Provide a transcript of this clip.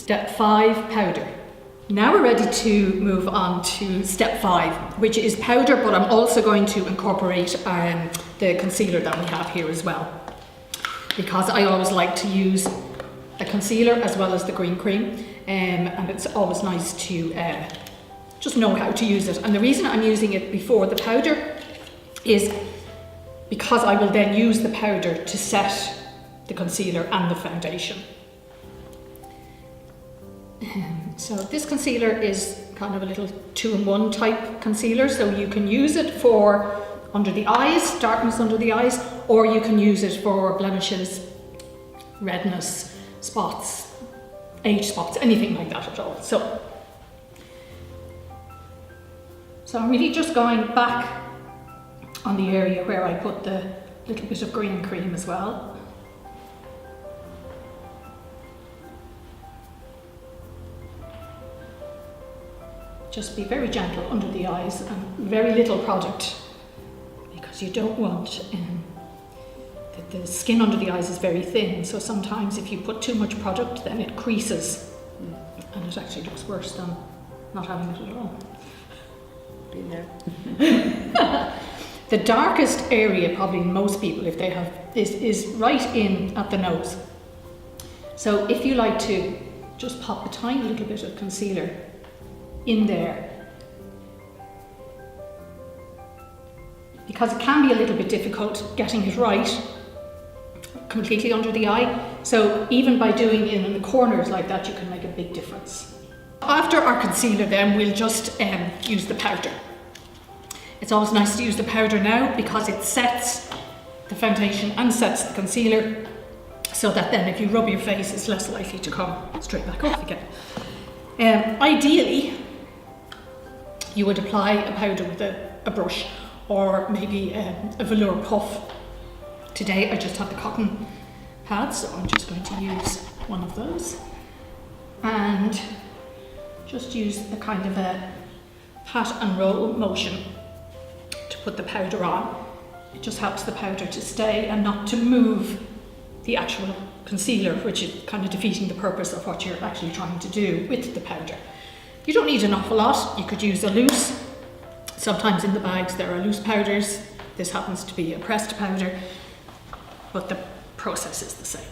Step 5, powder. Now we're ready to move on to step 5, which is powder, but I'm also going to incorporate the concealer that we have here as well, because I always like to use a concealer as well as the green cream, and it's always nice to just know how to use it. And the reason I'm using it before the powder is because I will then use the powder to set the concealer and the foundation. So this concealer is kind of a little 2-in-1 type concealer, so you can use it for under the eyes, darkness under the eyes, or you can use it for blemishes, redness, spots, age spots, anything like that at all. So I'm really just going back on the area where I put the little bit of green cream as well. Just be very gentle under the eyes and very little product, because you don't want, the skin under the eyes is very thin, so sometimes if you put too much product then it creases and it actually looks worse than not having it at all. Been there. The darkest area probably most people, if they have, is right in at the nose. So if you like to just pop a tiny little bit of concealer in there, because it can be a little bit difficult getting it right completely under the eye, so even by doing it in the corners like that, you can make a big difference. After our concealer then, we'll just use the powder. It's always nice to use the powder now because it sets the foundation and sets the concealer, so that then if you rub your face, it's less likely to come straight back off again. Ideally, you would apply a powder with a brush, or maybe a velour puff. Today I just have the cotton pads, so I'm just going to use one of those and just use a kind of a pat and roll motion to put the powder on. It just helps the powder to stay and not to move the actual concealer, which is kind of defeating the purpose of what you're actually trying to do with the powder. You don't need an awful lot. You could use a loose. Sometimes in the bags there are loose powders. This happens to be a pressed powder, but the process is the same.